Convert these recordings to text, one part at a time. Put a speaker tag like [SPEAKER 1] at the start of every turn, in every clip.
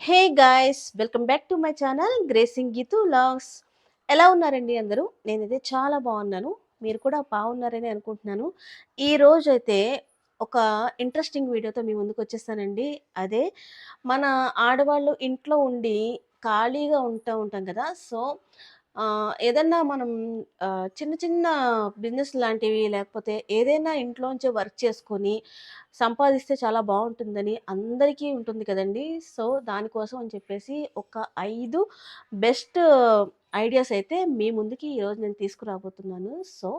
[SPEAKER 1] Hey guys, welcome back to my channel gracing Geethu logs. ఎలా ఉన్నారండి అందరూ? నేనైతే చాలా బాగున్నాను. మీరు కూడా బాగున్నారని అనుకుంటున్నాను. ఈ రోజైతే ఒక ఇంట్రెస్టింగ్ వీడియోతో మీ ముందుకు వచ్చేసానండి. అదే మన ఆడవాళ్ళు ఇంట్లో ఉండి ఖాళీగా ఉంటాం కదా. సో ఏదన్నా మనం చిన్న చిన్న బిజినెస్ లాంటివి లేకపోతే ఏదైనా ఇంట్లోంచే వర్క్ చేసుకొని సంపాదిస్తే చాలా బాగుంటుందని అందరికీ ఉంటుంది కదండీ. సో, దానికోసం అని చెప్పేసి ఒక 5 బెస్ట్ ఐడియాస్ అయితే మీ ముందుకి ఈరోజు నేను తీసుకురాబోతున్నాను. సో,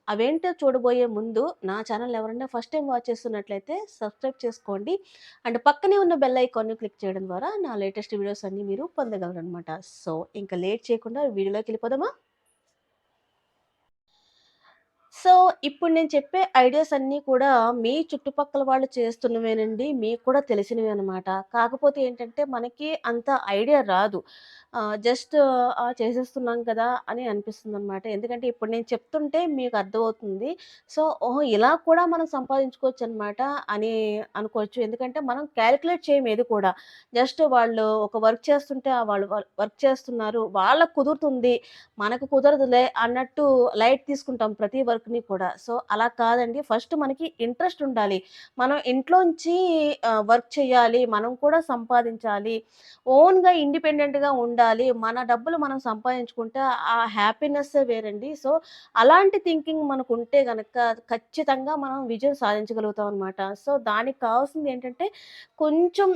[SPEAKER 1] అవేంటో చూడబోయే ముందు నా ఛానల్ ఎవరైనా ఫస్ట్ టైమ్ వాచ్ చేస్తున్నట్లయితే సబ్స్క్రైబ్ చేసుకోండి. అండ్ పక్కనే ఉన్న బెల్ ఐకాన్‌ని క్లిక్ చేయడం ద్వారా నా లేటెస్ట్ వీడియోస్ అన్నీ మీరు పొందగలరనమాట. సో, ఇంక లేట్ చేయకుండా వీడియోలోకెళ్ళిపోదామా? సో, ఇప్పుడు నేను చెప్పే ఐడియాస్ అన్నీ కూడా మీ చుట్టుపక్కల వాళ్ళు చేస్తున్నవేనండి. మీకు కూడా తెలిసినవే అనమాట. కాకపోతే ఏంటంటే, మనకి అంత ఐడియా రాదు. జస్ట్ చేసేస్తున్నాం కదా అని అనిపిస్తుందనమాట. ఎందుకంటే, ఇప్పుడు నేను చెప్తుంటే మీకు అర్థమవుతుంది. సో, ఓహో! ఇలా కూడా మనం సంపాదించుకోవచ్చనమాట అని అనుకోవచ్చు. ఎందుకంటే, మనం కాలిక్యులేట్ చేయము ఏది కూడా. జస్ట్ వాళ్ళు ఒక వర్క్ చేస్తుంటే, వాళ్ళు వర్క్ చేస్తున్నారు. వాళ్ళకి కుదురుతుంది. మనకు కుదరదులే అన్నట్టు లైట్ తీసుకుంటాం ప్రతి వర్క్‌ని కూడా. సో, అలా కాదండి. ఫస్ట్ మనకి ఇంట్రెస్ట్ ఉండాలి. మనం ఇంట్లోంచి వర్క్ చేయాలి. మనం కూడా సంపాదించాలి. ఓన్‌గా ఇండిపెండెంట్‌గా ఉండాలి. మన డబ్బులు మనం సంపాదించుకుంటే ఆ హ్యాపీనెస్సే వేరండి. సో, అలాంటి థింకింగ్ మనకుంటే గనక ఖచ్చితంగా మనం విజయం సాధించగలుగుతాం అనమాట. సో, దానికి కావాల్సిందేంటంటే కొంచెం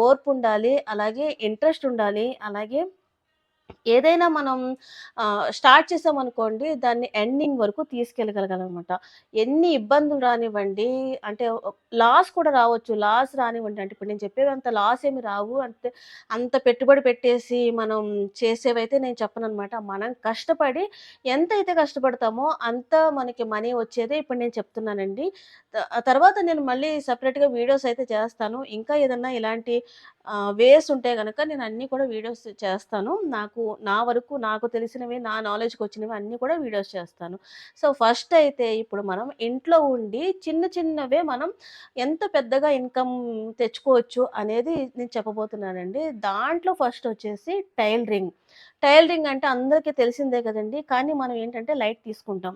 [SPEAKER 1] ఓర్పుండాలి. అలాగే ఇంట్రెస్ట్ ఉండాలి. అలాగే ఏదైనా మనం స్టార్ట్ చేసామనుకోండి, దాన్ని ఎండింగ్ వరకు తీసుకెళ్ళగలగాలనమాట. ఎన్ని ఇబ్బందులు రానివ్వండి, అంటే లాస్ కూడా రావచ్చు. లాస్ రానివ్వండి, అంటే ఇప్పుడు నేను చెప్పేవంత లాస్ ఏమి రావు. అంతే అంత పెట్టుబడి పెట్టేసి మనం చేసేవైతే నేను చెప్పననమాట. మనం కష్టపడి ఎంతైతే కష్టపడతామో అంత మనకి మనీ వచ్చేదే ఇప్పుడు నేను చెప్తున్నానండి. తర్వాత నేను మళ్ళీ సెపరేట్‌గా వీడియోస్ అయితే చేస్తాను. ఇంకా ఏదన్నా ఇలాంటి వేస్ ఉంటే గనక నేను అన్నీ కూడా వీడియోస్ చేస్తాను. నా వరకు నాకు తెలిసినవి, నా నాలెడ్జ్‌కొచ్చినవి అన్నీ కూడా వీడియోస్ చేస్తాను. సో, ఫస్ట్ అయితే ఇప్పుడు మనం ఇంట్లో ఉండి చిన్న చిన్నవే మనం ఎంత పెద్దగా ఇన్‌కమ్ తెచ్చుకోవచ్చు అనేది నేను చెప్పబోతున్నానండి. దాంట్లో ఫస్ట్ వచ్చేసి టైలరింగ్. టైలరింగ్ అంటే అందరికీ తెలిసిందే కదండీ! కానీ మనం ఏంటంటే లైట్ తీసుకుంటాం.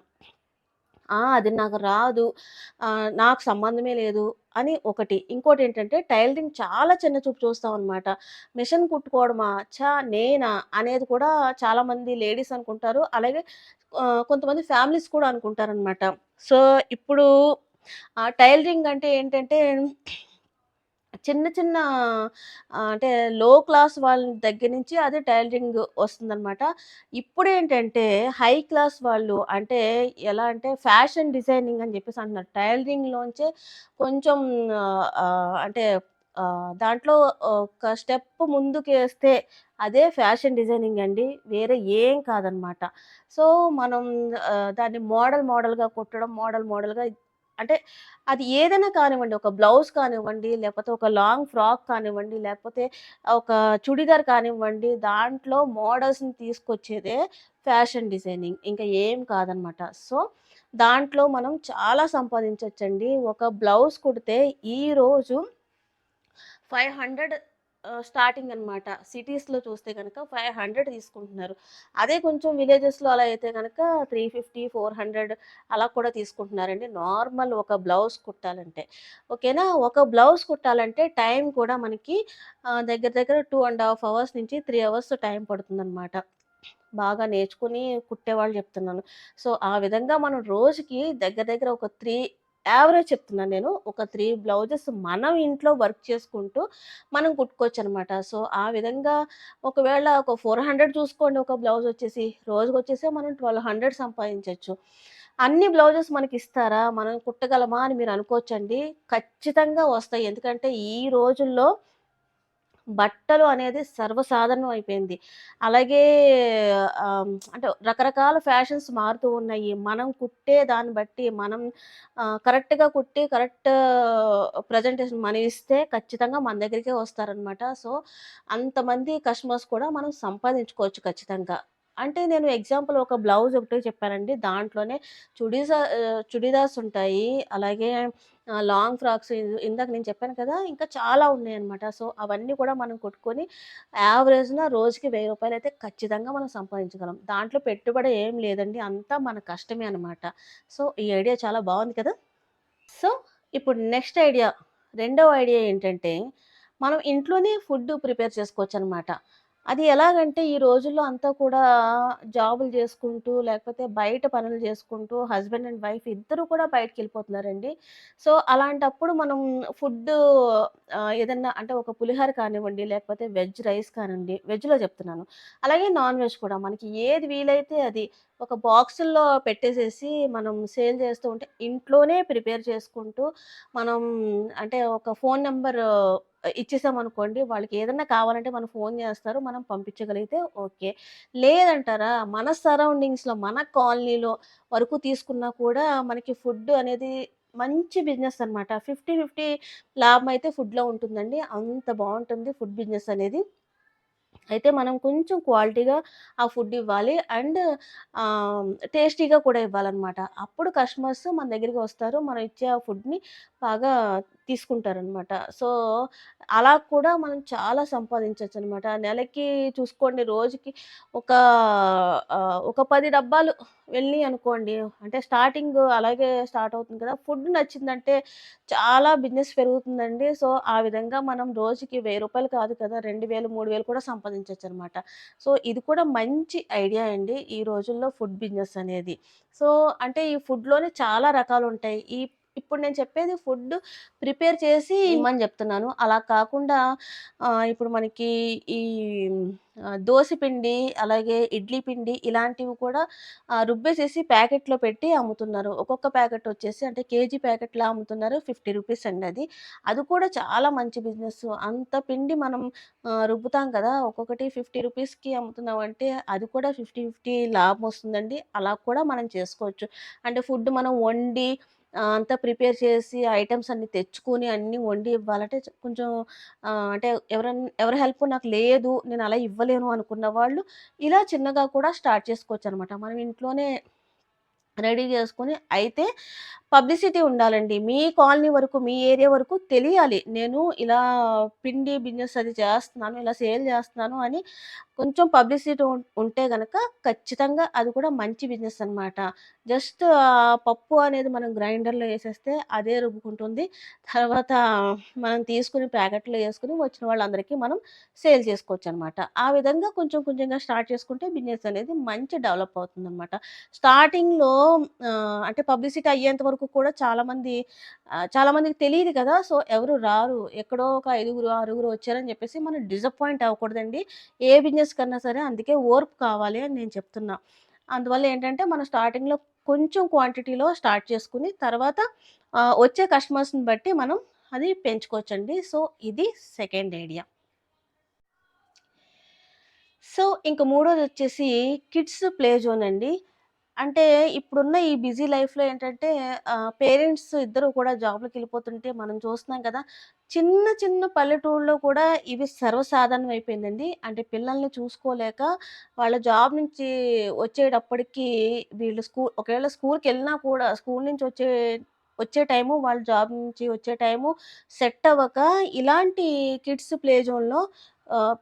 [SPEAKER 1] అది నాకు రాదు. నాకు సంబంధమే లేదు అని ఒకటి. ఇంకోటేంటంటే టైలరింగ్ చాలా చిన్న చూపు చూస్తామనమాట. మిషన్ కుట్టుకోవడమా? నేనా? అనేది కూడా చాలామంది లేడీస్ అనుకుంటారు. అలాగే కొంతమంది ఫ్యామిలీస్ కూడా అనుకుంటారనమాట. సో, ఇప్పుడు టైలరింగ్ అంటే ఏంటంటే చిన్న చిన్న అంటే లో క్లాస్ వాళ్ళ దగ్గర నుంచి అది టైలరింగ్ వస్తుందనమాట. ఇప్పుడేంటంటే హై క్లాస్ వాళ్ళు అంటే ఎలా అంటే ఫ్యాషన్ డిజైనింగ్ అని జెప్పేసి అంటున్నారు. టైలరింగ్‌లోంచే కొంచెం అంటే దాంట్లో ఒక స్టెప్ ముందుకేస్తే అదే ఫ్యాషన్ డిజైనింగ్ అండి. వేరే ఏం కాదనమాట. సో, మనం దాన్ని మోడల్‌గా కుట్టడం, మోడల్‌గా అంటే అది ఏదైనా కానివ్వండి. ఒక బ్లౌజ్ కానివ్వండి, లేపోతే ఒక లాంగ్ ఫ్రాక్ కానివ్వండి, లేకపోతే ఒక చుడిదార్ కానివ్వండి, దాంట్లో మోడల్స్‌ని తీసుకొచ్చేదే ఫ్యాషన్ డిజైనింగ్. ఇంక ఏం కాదనమాట. సో, దాంట్లో మనం చాలా సంపాదించొచ్చండి. ఒక బ్లౌజ్ కుడితే ఈరోజు 500 స్టార్టింగ్ అనమాట. సిటీస్‌లో చూస్తే గనక 500 తీసుకుంటున్నారు. అదే కొంచెం విలేజెస్‌లో అలా అయితే గనక 350, 400 అలా కూడా తీసుకుంటున్నారండి. నార్మల్ ఒక బ్లౌజ్ కుట్టాలంటే. ఓకేనా? ఒక బ్లౌజ్ కుట్టాలంటే టైం కూడా మనకి దగ్గర దగ్గర 2 ½ అవర్స్ నుంచి 3 అవర్స్ టైం పడుతుందనమాట. బాగా నేర్చుకుని కుట్టేవాళ్ళు చెప్తున్నాను. సో, ఆ విధంగా మనం రోజుకి దగ్గర దగ్గర ఒక 3 యావరేజ్ చెప్తున్నాను నేను. ఒక 3 బ్లౌజెస్ మనం ఇంట్లో వర్క్ చేసుకుంటూ మనం కుట్టుకోవచ్చనమాట. సో, ఆ విధంగా ఒకవేళ ఒక 400 చూసుకోండి ఒక బ్లౌజొచ్చేసి. రోజుకొచ్చేసి మనం 1200 సంపాదించొచ్చు. అన్ని బ్లౌజెస్ మనకిస్తారా? మనం కుట్టగలమా అని మీరు అనుకోవచ్చండి. ఖచ్చితంగా వస్తాయి. ఎందుకంటే ఈ రోజుల్లో బట్టలు అనేది సర్వసాధారణం అయిపోయింది. అలాగే అంటే రకరకాల ఫ్యాషన్స్ మారుతూ ఉన్నాయి. మనం కుట్టే దాన్ని బట్టి మనం కరెక్ట్‌గా కుట్టి ప్రజెంటేషన్ మనం ఇస్తే ఖచ్చితంగా మన దగ్గరికే వస్తారనమాట. సో, అంతమంది కస్టమర్స్ కూడా మనం సంపాదించుకోవచ్చు ఖచ్చితంగా. అంటే నేను ఎగ్జాంపుల్ ఒక బ్లౌజ్ ఒకటే చెప్పానండి. దాంట్లోనే చుడీదార్స్ ఉంటాయి. అలాగే లాంగ్ ఫ్రాక్స్ ఇందాక నేను చెప్పాను కదా! ఇంకా చాలా ఉన్నాయన్నమాట. సో, అవన్నీ కూడా మనం కుట్టుకొని యావరేజ్‌న రోజుకి రూ. 1000 అయితే ఖచ్చితంగా మనం సంపాదించగలం. దాంట్లో పెట్టుబడి ఏం లేదండి. అంతా మన కష్టమే అనమాట. సో, ఈ ఐడియా చాలా బావుంది కదా! సో, ఇప్పుడు నెక్స్ట్ ఐడియా, రెండవ ఐడియా ఏంటంటే, మనం ఇంట్లోనే ఫుడ్ ప్రిపేర్ చేసుకోవచ్చనమాట. అది ఎలాగంటే, ఈ రోజుల్లో అంతా కూడా జాబులు చేసుకుంటూ, లేకపోతే బయట పనులు చేసుకుంటూ, హస్బెండ్ అండ్ వైఫ్ ఇద్దరు కూడా బయటికెళ్ళిపోతున్నారండి. సో, అలాంటప్పుడు మనం ఫుడ్డు ఏదన్నా అంటే ఒక పులిహోర కానివ్వండి, లేకపోతే వెజ్ రైస్ కానివ్వండి, వెజ్‌లో చెప్తున్నాను. అలాగే నాన్ వెజ్ కూడా మనకి ఏది వీలైతే అది ఒక బాక్సుల్లో పెట్టేసేసి మనం సేల్ చేస్తూ ఉంటే, ఇంట్లోనే ప్రిపేర్ చేసుకుంటూ, మనం అంటే ఒక ఫోను నంబర్ ఇచ్చేసామనుకోండి, వాళ్ళకి ఏదన్నా కావాలంటే మనం ఫోను చేస్తారు. మనం పంపించగలిగితే ఓకే. లేదంటారా, మన సరౌండింగ్స్‌లో, మన కాలనీలో వరకు తీసుకున్నా కూడా మనకి ఫుడ్ అనేది మంచి బిజినెస్ అనమాట. 50, 50 లాభమైతే ఫుడ్‌లో ఉంటుందండి. అంత బావుంటుంది ఫుడ్ బిజినెస్ అనేది. అయితే మనం కొంచెం క్వాలిటీగా ఆ ఫుడ్ ఇవ్వాలి. అండ్ టేస్టీగా కూడా ఇవ్వాలనమాట. అప్పుడు కస్టమర్స్ మన దగ్గరికి వస్తారు. మనం ఇచ్చే ఆ ఫుడ్‌ని బాగా తీసుకుంటారనమాట. సో, అలా కూడా మనం చాలా సంపాదించొచ్చనమాట. నెలకి చూసుకోండి, రోజుకి ఒక ఒక 10 డబ్బాలు వెళ్ళినియి అనుకోండి. అంటే స్టార్టింగ్ అలాగే స్టార్ట్ అవుతుంది కదా! ఫుడ్ నచ్చిందంటే చాలా బిజినెస్ పెరుగుతుందండి. సో, ఆ విధంగా మనం రోజుకి రూ. 1000 కాదు కదా! 2000, 3000 కూడా సంపాదించొచ్చనమాట. సో, ఇది కూడా మంచి ఐడియా అండి. ఈ రోజుల్లో ఫుడ్ బిజినెస్ అనేది. సో, అంటే ఈ ఫుడ్‌లోనే చాలా రకాలుంటాయి. ఇప్పుడు నేను చెప్పేది ఫుడ్ ప్రిపేర్ చేసి ఇమ్మని జెప్తున్నాను. అలా కాకుండా ఇప్పుడు మనకి ఈ దోస పిండి, అలాగే ఇడ్లీ పిండి ఇలాంటివి కూడా రుబ్బేసేసి ప్యాకెట్‌లో పెట్టి అమ్ముతున్నారు. ఒక్కొక్క ప్యాకెట్ వచ్చేసి అంటే కేజీ ప్యాకెట్‌లా అమ్ముతున్నారు. రూ. 50 అండి అది. అది కూడా చాలా మంచి బిజినెస్. అంత పిండి మనం రుబ్బుతాం కదా! ఒక్కొక్కటి రూ. 50కి అమ్ముతున్నామంటే అది కూడా 50, 50 లాభమొస్తుందండి. అలా కూడా మనం చేసుకోవచ్చు. అంటే ఫుడ్ మనం వండి అంతా ప్రిపేర్ చేసి ఐటెమ్స్ అన్నీ తెచ్చుకొని అన్నీ వండి ఇవ్వాలంటే కొంచెం అంటే ఎవరి హెల్ప్ నాకు లేదు, నేను అలా ఇవ్వలేను అనుకున్న వాళ్ళు ఇలా చిన్నగా కూడా స్టార్ట్ చేసుకోవచ్చనమాట. మనం ఇంట్లోనే రెడీ చేసుకొని అయితే పబ్లిసిటీ ఉండాలండి. మీ కాలనీ వరకు, మీ ఏరియా వరకు తెలియాలి. నేను ఇలా పిండి బిజినెస్ అది చేస్తున్నాను, ఇలా సేల్ చేస్తున్నాను అని కొంచెం పబ్లిసిటీ ఉంటే గనక ఖచ్చితంగా అది కూడా మంచి బిజినెస్ అనమాట. జస్ట్ పప్పు అనేది మనం గ్రైండర్‌లో ఏసేస్తే అదే రుబ్బుకుంటుంది. తర్వాత మనం తీసుకొని ప్యాకెట్‌లో ఏసుకొని వచ్చిన వాళ్ళందరికీ మనం సేల్ చేసుకోవచ్చనమాట. ఆ విధంగా కొంచెం కొంచెంగా స్టార్ట్ చేసుకుంటే బిజినెస్ అనేది మంచి డెవలప్ అవుతుందనమాట. స్టార్టింగ్‌లో అంటే పబ్లిసిటీ అయ్యేంత వరకు కూడా చాలామందికి తెలీదు కదా! సో, ఎవరు రారు. ఎక్కడో ఒక ఐదుగురు, ఆరుగురు వచ్చారని చెప్పేసి మనం డిసప్పాయింట్ అవ్వకూడదండి. ఏ బిజినెస్ కన్నా సరే అందుకే ఓర్పు కావాలి అని నేను చెప్తున్నా. అందువల్ల ఏంటంటే మనం స్టార్టింగ్‌లో కొంచెం క్వాంటిటీలో స్టార్ట్ చేసుకొని తర్వాత వచ్చే కస్టమర్స్‌ని బట్టి మనం అది పెంచుకోవచ్చండి. సో, ఇది సెకండ్ ఐడియా. సో, ఇంక మూడోదొచ్చేసి కిడ్స్ ప్లే జోన్ అండి. అంటే ఇప్పుడున్న ఈ బిజీ లైఫ్‌లో ఏంటంటే పేరెంట్స్ ఇద్దరు కూడా జాబ్‌లకెళ్ళిపోతుంటే మనం చూస్తున్నాం కదా! చిన్న చిన్న పల్లెటూరులో కూడా ఇవి సర్వసాధారణం అయిపోయిందండి. అంటే పిల్లల్ని చూసుకోలేక వాళ్ళ జాబ్ నుంచి వచ్చేటప్పటికి వీళ్ళు ఒకవేళ స్కూల్‌కెళ్ళినా కూడా స్కూల్ నుంచి వచ్చే టైము, వాళ్ళు జాబ్ నుంచి వచ్చే టైము సెట్ అవ్వక ఇలాంటి కిడ్స్ ప్లే జోన్‌లో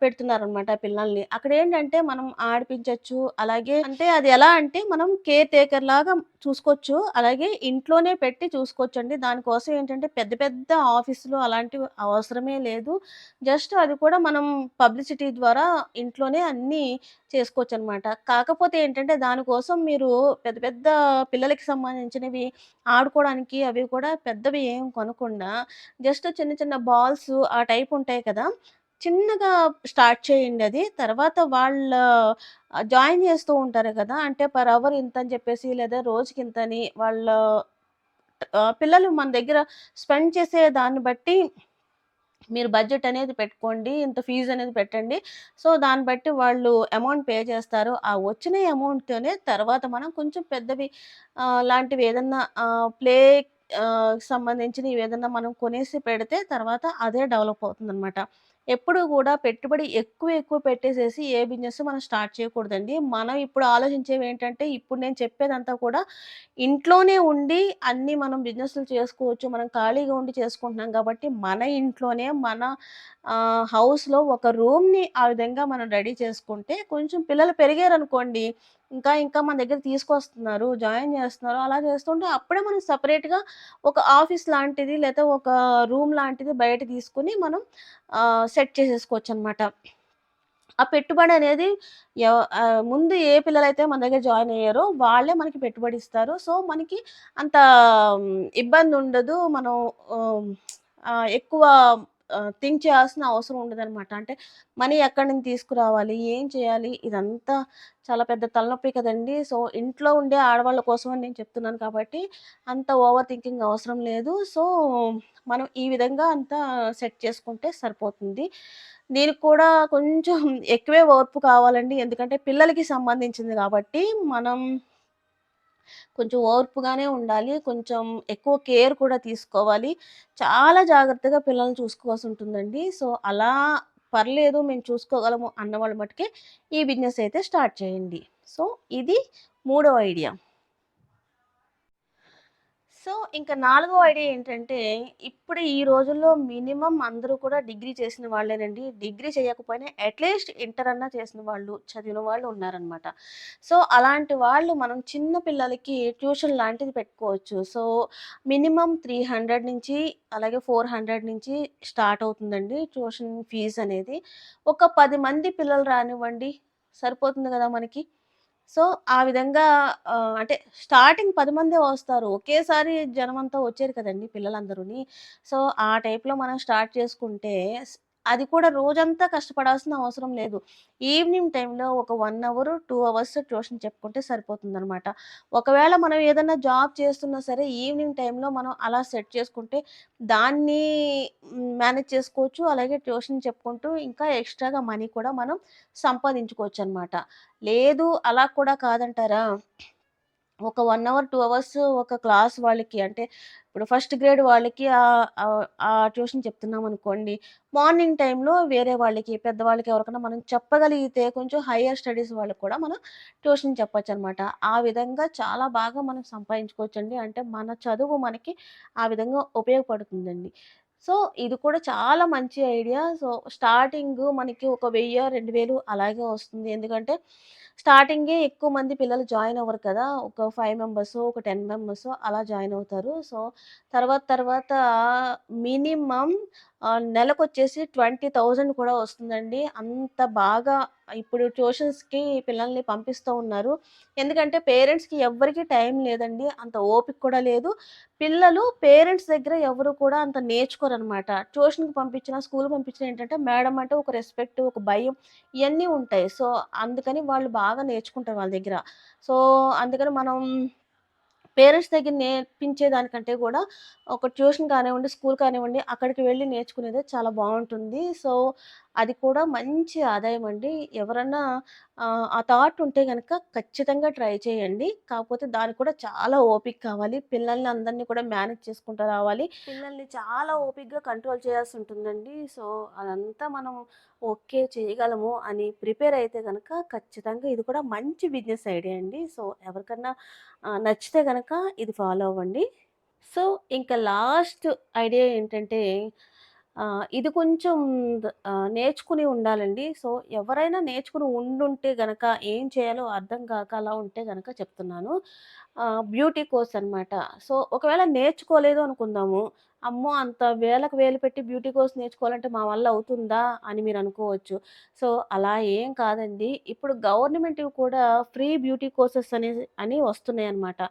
[SPEAKER 1] పెడుతున్నారనమాట పిల్లల్ని. అక్కడేంటంటే మనం ఆడిపించొచ్చు. అలాగే అంటే అది ఎలా అంటే మనం కేర్ టేకర్ లాగా చూసుకోవచ్చు. అలాగే ఇంట్లోనే పెట్టి చూసుకోవచ్చండి. దానికోసం ఏంటంటే పెద్ద పెద్ద ఆఫీసులు అలాంటివి అవసరమే లేదు. జస్ట్ అది కూడా మనం పబ్లిసిటీ ద్వారా ఇంట్లోనే అన్నీ చేసుకోవచ్చనమాట. కాకపోతే ఏంటంటే దానికోసం మీరు పెద్ద పెద్ద పిల్లలకి సంబంధించినవి ఆడుకోవడానికి అవి కూడా పెద్దవి ఏం కొనకుండా జస్ట్ చిన్న చిన్న బాల్స్ ఆ టైప్ ఉంటాయి కదా! చిన్నగా స్టార్ట్ చేయండది. తర్వాత జాయిన్ చేస్తూ ఉంటారు గదా! అంటే పర్ అవర్ ఇంతని చెప్పేసి లేదా రోజుకింతని పిల్లలు మన దగ్గర స్పెండ్ చేసే దాన్ని బట్టి మీరు బడ్జెట్ అనేది పెట్టుకోండి. ఇంత ఫీజనేది పెట్టండి. సో, దాన్ని బట్టి వాళ్ళు అమౌంట్ పే చేస్తారు. ఆ వచ్చిన అమౌంట్‌తోనే తర్వాత మనం కొంచెం పెద్దవి లాంటివి ఏదన్నా సంబంధించినవి ఏదన్నా మనం కొనేసి పెడితే తర్వాత అదే డెవలప్ అవుతుందనమాట. ఎప్పుడు కూడా పెట్టుబడి ఎక్కువ పెట్టేసేసి ఏ బిజినెస్ మనం స్టార్ట్ చేయకూడదండి. మనం ఇప్పుడు ఆలోచించేవేంటంటే, ఇప్పుడు నేను చెప్పేదంతా కూడా ఇంట్లోనే ఉండి అన్నీ మనం బిజినెస్‌లు చేసుకోవచ్చు. మనం ఖాళీగా ఉండి చేసుకుంటున్నాం కాబట్టి, మన ఇంట్లోనే మన హౌస్‌లో ఒక రూమ్‌ని ఆ విధంగా మనం రెడీ చేసుకుంటే, కొంచెం పిల్లలు పెరిగారనుకోండి, ఇంకా మన దగ్గర తీసుకొస్తున్నారు, జాయిన్ చేస్తున్నారు. అలా చేస్తుంటే అప్పుడే మనం సెపరేట్‌గా ఒక ఆఫీస్ లాంటిది లేతే ఒక రూమ్ లాంటిది బయట తీసుకొని మనం సెట్ చేసేసుకోవచ్చనమాట. ఆ పెట్టుబడనేది ముందు ఏ పిల్లలైతే మన దగ్గర జాయిన్ అయ్యారో వాళ్ళే మనకి పెట్టుబడిస్తారు. సో, మనకి అంత ఇబ్బందుండదు. మనం ఆహ్, ఎక్కువ థింక్ చేయాల్సిన అవసరం ఉండదనమాట. అంటే మనీ ఎక్కడి నుంచి తీసుకురావాలి? ఏం చేయాలి? ఇదంతా చాలా పెద్ద తలనొప్పి కదండీ! సో, ఇంట్లో ఉండే ఆడవాళ్ళ కోసం అని నేను చెప్తున్నాను కాబట్టి అంత ఓవర్ థింకింగ్ అవసరం లేదు. సో, మనం ఈ విధంగా అంతా సెట్ చేసుకుంటే సరిపోతుంది. దీనికి కూడా కొంచెం ఎక్కువే ఓర్పు కావాలండి. ఎందుకంటే పిల్లలకి సంబంధించింది కాబట్టి, మనం కొంచెం ఓర్పుగానే ఉండాలి. కొంచెం ఎక్కువ కేర్ కూడా తీసుకోవాలి. చాలా జాగ్రత్తగా పిల్లల్ని చూసుకోవాల్సుంటుందండి. సో, అలా పర్లేదు మేము చూసుకోగలము అన్నవాళ్ళు మట్టుకే ఈ బిజినెస్ అయితే స్టార్ట్ చేయండి. సో, ఇది మూడో ఐడియా. సో, ఇంక నాలుగో ఐడియా ఏంటంటే, ఇప్పుడు ఈ రోజుల్లో మినిమమ్ అందరూ కూడా డిగ్రీ చేసిన వాళ్ళేనండి. డిగ్రీ చేయకపోయినా అట్‌లీస్ట్ ఇంటర్ అన్నా చేసిన వాళ్ళు, చదివిన వాళ్ళు ఉన్నారనమాట. సో, అలాంటి వాళ్ళు మనం చిన్న పిల్లలకి ట్యూషన్ లాంటిది పెట్టుకోవచ్చు. సో, మినిమమ్ 300 నుంచి అలాగే 400 నుంచి స్టార్ట్ అవుతుందండి ట్యూషన్ ఫీజనేది. ఒక 10 మంది పిల్లలు రానివ్వండి, సరిపోతుంది గదా మనకి. సో, ఆ విధంగా అంటే స్టార్టింగ్ 10 మందే వస్తారు. ఒకేసారి జనమంతా వచ్చేరు కదండీ పిల్లలందరూని. సో, ఆ టైప్‌లో మనం స్టార్ట్ చేసుకుంటే అది కూడా రోజంతా కష్టపడాల్సిన అవసరం లేదు. ఈవినింగ్ టైమ్‌లో ఒక 1 అవర్, 2 అవర్స్ ట్యూషన్ చెప్పుకుంటే సరిపోతుందనమాట. ఒకవేళ మనం ఏదన్నా జాబ్ చేస్తున్నా సరే ఈవినింగ్ టైమ్‌లో మనం అలా సెట్ చేసుకుంటే దాన్ని మేనేజ్ చేసుకోవచ్చు. అలాగే ట్యూషన్ చెప్పుకుంటూ ఇంకా ఎక్స్‌ట్రాగా మనీ కూడా మనం సంపాదించుకోవచ్చనమాట. లేదు అలా కూడా కాదంటారా? ఒక 1 అవర్, 2 అవర్స్ ఒక క్లాస్ వాళ్ళకి అంటే ఇప్పుడు ఫస్ట్ గ్రేడ్ వాళ్ళకి ఆ ట్యూషన్ చెప్తున్నామనుకోండి. మార్నింగ్ టైమ్‌లో వేరే వాళ్ళకి, పెద్దవాళ్ళకి ఎవరికైనా మనం చెప్పగలిగితే కొంచెం హైయర్ స్టడీస్ వాళ్ళకి కూడా మనం ట్యూషన్ చెప్పొచ్చనమాట. ఆ విధంగా చాలా బాగా మనం సంపాదించుకోవచ్చండి. అంటే మన చదువు మనకి ఆ విధంగా ఉపయోగపడుతుందండి. సో, ఇది కూడా చాలా మంచి ఐడియా. సో, స్టార్టింగు మనకి ఒక 1000, 2000 అలాగే వస్తుంది. ఎందుకంటే స్టార్టింగే ఎక్కువ మంది పిల్లలు జాయిన్ అవ్వరు కదా! ఒక 5 మెంబర్సో, ఒక 10 మెంబర్సో అలా జాయిన్ అవుతారు. సో, తర్వాత మినిమమ్ నెలకొచ్చేసి 20,000 కూడా వస్తుందండి. అంత బాగా ఇప్పుడు ట్యూషన్స్‌కి పిల్లల్ని పంపిస్తూ ఉన్నారు. ఎందుకంటే పేరెంట్స్‌కి ఎవ్వరికీ టైం లేదండి. అంత ఓపిక కూడా లేదు. పిల్లలు పేరెంట్స్ దగ్గర ఎవరు కూడా అంత నేర్చుకోరనమాట. ట్యూషన్‌కి పంపించినా, స్కూల్‌కి పంపించినా ఏంటంటే మేడం అంటే ఒక రెస్పెక్ట్, ఒక భయం ఇయన్నీ ఉంటాయి. సో, అందుకని వాళ్ళు బాగా నేర్చుకుంటారు వాళ్ళ దగ్గర. సో, అందుకని మనం పేరెంట్స్ దగ్గర నేర్పించే దానికంటే గూడా, ఒక ట్యూషన్ కానివ్వండి, స్కూల్ కానివ్వండి, అక్కడికి వెళ్లి నేర్చుకునేదే చాలా బావుంటుంది. సో, అది కూడా మంచి ఆదాయమండి. ఎవరన్నా ఆ థాట్ ఉంటే గనక ఖచ్చితంగా ట్రై చేయండి. కాకపోతే దానికి కూడా చాలా ఓపిక కావాలి. పిల్లల్ని అందరిని కూడా మేనేజ్ చేసుకుంటూ రావాలి. పిల్లల్ని చాలా ఓపికగా కంట్రోల్ చేయాల్సుంటుందండి. సో, అదంతా మనం ఓకే. చేయగలము అని ప్రిపేర్ అయితే గనక ఖచ్చితంగా ఇది కూడా మంచి బిజినెస్ ఐడియా అండి. సో, ఎవరికన్నా నచ్చితే గనక ఇది ఫాలో అవ్వండి. సో, ఇంకా లాస్ట్ ఐడియా ఏంటంటే ఇది కొంచెం నేర్చుకుని ఉండాలండి. సో, ఎవరైనా నేర్చుకుని ఉండుంటే గనక ఏం చేయాలో అర్థం కాక అలా ఉంటే గనక చెప్తున్నాను. బ్యూటీ కోర్స్ అనమాట. సో, ఒకవేళ నేర్చుకోలేదు అనుకుందాము. అమ్మో! అంత వేలకు వేలు పెట్టి బ్యూటీ కోర్స్ నేర్చుకోవాలంటే మా వల్ల అవుతుందా? అని మీరనుకోవచ్చు. సో, అలా ఏం కాదండి. ఇప్పుడు గవర్నమెంట్‌వి కూడా ఫ్రీ బ్యూటీ కోర్సెస్ అని వస్తున్నాయన్నమాట.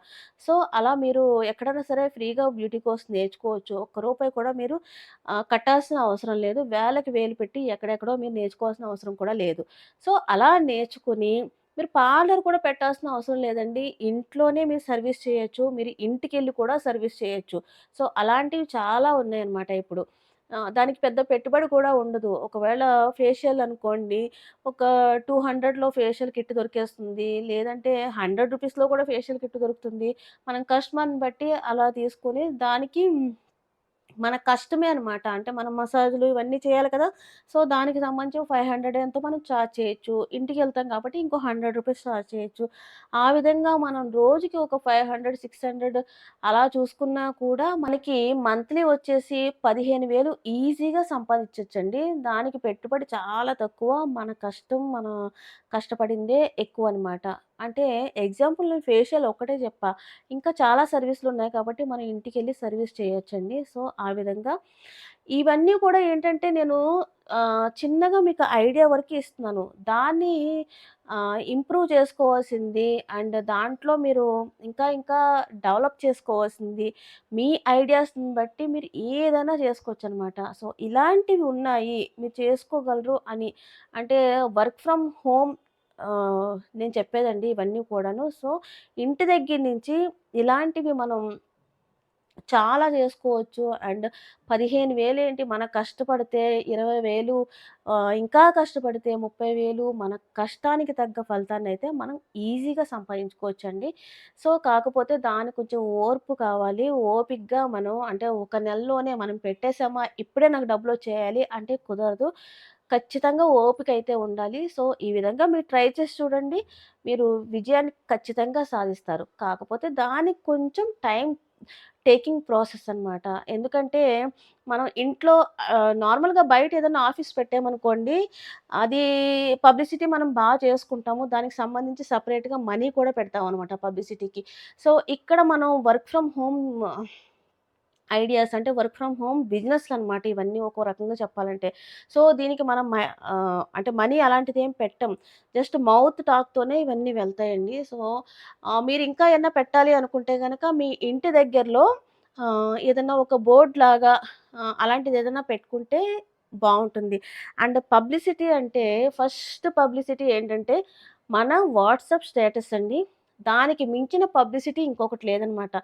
[SPEAKER 1] సో, అలా మీరు ఎక్కడైనా సరే ఫ్రీగా బ్యూటీ కోర్స్ నేర్చుకోవచ్చు. ఒక్క రూపాయి కూడా మీరు కట్టాల్సిన అవసరం లేదు. వేలకి వేలు పెట్టి ఎక్కడెక్కడో మీరు నేర్చుకోవాల్సిన అవసరం కూడా లేదు. సో, అలా నేర్చుకొని మీరు పార్లర్ కూడా పెట్టాల్సిన అవసరం లేదండి. ఇంట్లోనే మీరు సర్వీస్ చేయొచ్చు. మీరు ఇంటికెళ్ళి కూడా సర్వీస్ చేయొచ్చు. సో, అలాంటివి చాలా ఉన్నాయన్నమాట ఇప్పుడు. దానికి పెద్ద పెట్టుబడి కూడా ఉండదు. ఒకవేళ ఫేషియల్ అనుకోండి, ఒక 200లో ఫేషియల్ కిట్ దొరికేస్తుంది. లేదంటే రూ. 100లో కూడా ఫేషియల్ కిట్ దొరుకుతుంది. మనం కస్టమర్‌ని బట్టి అలా తీసుకొని దానికి మన కష్టమే అనమాట. అంటే మనం మసాజులు ఇవన్నీ చేయాలి కదా! సో, దానికి సంబంధించి 500 ఎంతో మనం చార్జ్ చేయొచ్చు. ఇంటికెళ్తాం కాబట్టి ఇంకో రూ. 100 చార్జ్ చేయొచ్చు. ఆ విధంగా మనం రోజుకి ఒక 500, 600 అలా చూసుకున్నా కూడా మనకి మంత్లీ వచ్చేసి 15,000 ఈజీగా సంపాదించొచ్చండి. దానికి పెట్టుబడి చాలా తక్కువ. మన కష్టం, మన కష్టపడిందే ఎక్కువనమాట. అంటే ఎగ్జాంపుల్ నేను ఫేషియల్ ఒక్కటే చెప్పా. ఇంకా చాలా సర్వీసులున్నాయి కాబట్టి మనం ఇంటికెళ్ళి సర్వీస్ చేయొచ్చండి. సో, ఆ విధంగా ఇవన్నీ కూడా ఏంటంటే నేను చిన్నగా మీకు ఐడియా వరకే ఇస్తున్నాను. దాన్ని ఇంప్రూవ్ చేసుకోవాల్సింది అండ్ దాంట్లో మీరు ఇంకా ఇంకా డెవలప్ చేసుకోవాల్సింది మీ ఐడియాస్‌ని బట్టి మీరు ఏదైనా చేసుకోవచ్చనమాట. సో, ఇలాంటివి ఉన్నాయి మీరు చేసుకోగలరు అని అంటే వర్క్ ఫ్రమ్ హోమ్ నేను చెప్పేదండి ఇవన్నీ కూడాను. సో, ఇంటి దగ్గర నుంచి ఇలాంటివి మనం చాలా జేసుకోవచ్చు. అండ్ 15,000 ఏంటి మన కష్టపడితే 20,000 ఇంకా కష్టపడితే 30,000 మన కష్టానికి తగ్గ ఫలితాన్నయితే మనం ఈజీగా సంపాదించుకోవచ్చండి. సో, కాకపోతే దానికి కొంచెం ఓర్పు కావాలి. ఓపికగా మనం అంటే ఒక నెలలోనే మనం పెట్టేసామా ఇప్పుడే నాకు డబ్బులొచ్చేయాలి అంటే కుదరదు. ఖచ్చితంగా ఓపికైతే ఉండాలి. సో, ఈ విధంగా మీరు ట్రై చేసి చూడండి. మీరు విజయాన్ని ఖచ్చితంగా సాధిస్తారు. కాకపోతే దానికి కొంచెం టైం టేకింగ్ ప్రాసెస్ అనమాట. ఎందుకంటే మనం ఇంట్లో నార్మల్‌గా బయట ఏదైనా ఆఫీస్ పెట్టామనుకోండి, అది పబ్లిసిటీ మనం చేసుకుంటాము. దానికి సంబంధించి సెపరేట్‌గా మనీ కూడా పెడతామనమాట పబ్లిసిటీకి. సో, ఇక్కడ మనం వర్క్ ఫ్రమ్ హోమ్ ఐడియాస్ అంటే వర్క్ ఫ్రమ్ హోమ్ బిజినెస్‌లనమాట ఇవన్నీ ఒక్కో రకంగా చెప్పాలంటే. సో, దీనికి మనం అంటే మనీ అలాంటిదేం పెట్టం. జస్ట్ మౌత్ టాక్‌తోనే ఇవన్నీ వెళ్తాయండి. సో, మీరు ఇంకా ఏమన్నా పెట్టాలి అనుకుంటే గనక మీ ఇంటి దగ్గరలో ఏదన్నా ఒక బోర్డ్‌లాగా అలాంటిదేదన్నా పెట్టుకుంటే బావుంటుంది. అండ్ పబ్లిసిటీ అంటే ఫస్ట్ పబ్లిసిటీ ఏంటంటే మన వాట్సాప్ స్టేటస్ అండి. దానికి మించిన పబ్లిసిటీ ఇంకొకటి లేదనమాట.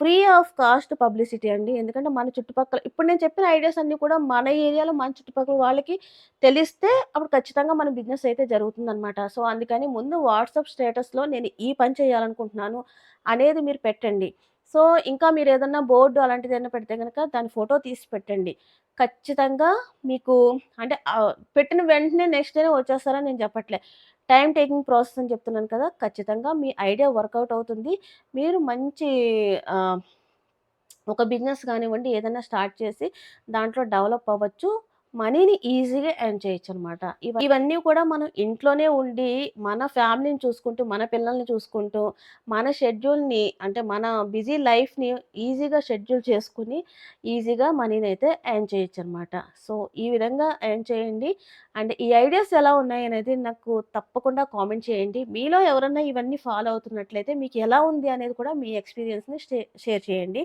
[SPEAKER 1] ఫ్రీ ఆఫ్ కాస్ట్ పబ్లిసిటీ అండి. ఎందుకంటే మన చుట్టుపక్కల ఇప్పుడు నేను చెప్పిన ఐడియాస్ అన్నీ కూడా మన ఏరియాలో మన చుట్టుపక్కల వాళ్ళకి తెలిస్తే అప్పుడు ఖచ్చితంగా మన బిజినెస్ అయితే జరుగుతుందనమాట. సో, అందుకని ముందు వాట్సాప్ స్టేటస్‌లో నేను ఈ పని చేయాలనుకుంటున్నాను అనేది మీరు పెట్టండి. సో, ఇంకా మీరేదన్నా బోర్డ్ అలాంటిదేదన్నా పెడితే గనక దాని ఫోటో తీసి పెట్టండి. ఖచ్చితంగా మీకు అంటే పెట్టిన వెంటనే నెక్స్ట్ డేనే వచ్చేస్తారని నేను చెప్పట్లే. టైమ్ టేకింగ్ ప్రాసెస్ అని చెప్తున్నాను కదా! ఖచ్చితంగా మీ ఐడియా వర్కౌట్ అవుతుంది. మీరు మంచి ఆహ్, ఒక బిజినెస్ గానివ్వండి, ఏదన్నా స్టార్ట్ చేసి దాంట్లో డెవలప్ అవ్వచ్చు. మనీని ఈజీగా ఎర్న్ చేయొచ్చనమాట. ఇవన్నీ కూడా మనం ఇంట్లోనే ఉండి, మన ఫ్యామిలీని చూసుకుంటూ, మన పిల్లల్ని చూసుకుంటూ, మన షెడ్యూల్‌ని అంటే మన బిజీ లైఫ్‌ని ఈజీగా షెడ్యూల్ చేసుకొని, ఈజీగా మనీనైతే ఎర్న్ చేయొచ్చనమాట. సో, ఈ విధంగా ఎర్న్ చేయండి. అండ్ ఈ ఐడియాస్ ఎలా ఉన్నాయనేది నాకు తప్పకుండా కామెంట్ చేయండి. మీలో ఎవరన్నా ఇవన్నీ ఫాలో అవుతున్నట్లయితే మీకు ఎలా ఉంది అనేది కూడా మీ ఎక్స్‌పీరియన్స్‌ని షేర్ చేయండి.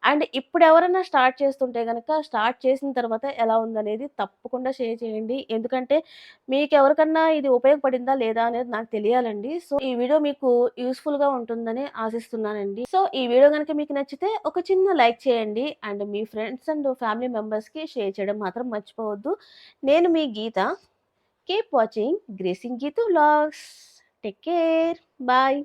[SPEAKER 1] అండ్ ఇప్పుడెవరన్నా స్టార్ట్ చేస్తుంటే గనక, స్టార్ట్ చేసిన తర్వాత ఎలా ఉందనేది తప్పకుండా షేర్ చేయండి. ఎందుకంటే, మీకెవరికన్నా ఇది ఉపయోగపడిందా లేదా అనేది నాకు తెలియాలండి. సో, ఈ వీడియో మీకు యూజ్‌ఫుల్‌గా ఉంటుందని ఆశిస్తున్నానండి. సో, ఈ వీడియో గనక మీకు నచ్చితే ఒక చిన్న లైక్ చేయండి. అండ్ మీ ఫ్రెండ్స్ అండ్ ఫ్యామిలీ మెంబర్స్‌కి షేర్ చేయడం మాత్రం మర్చిపోవద్దు. నేను మీ Geetha. Keep watching gracing Geethu vlogs. Take care. Bye.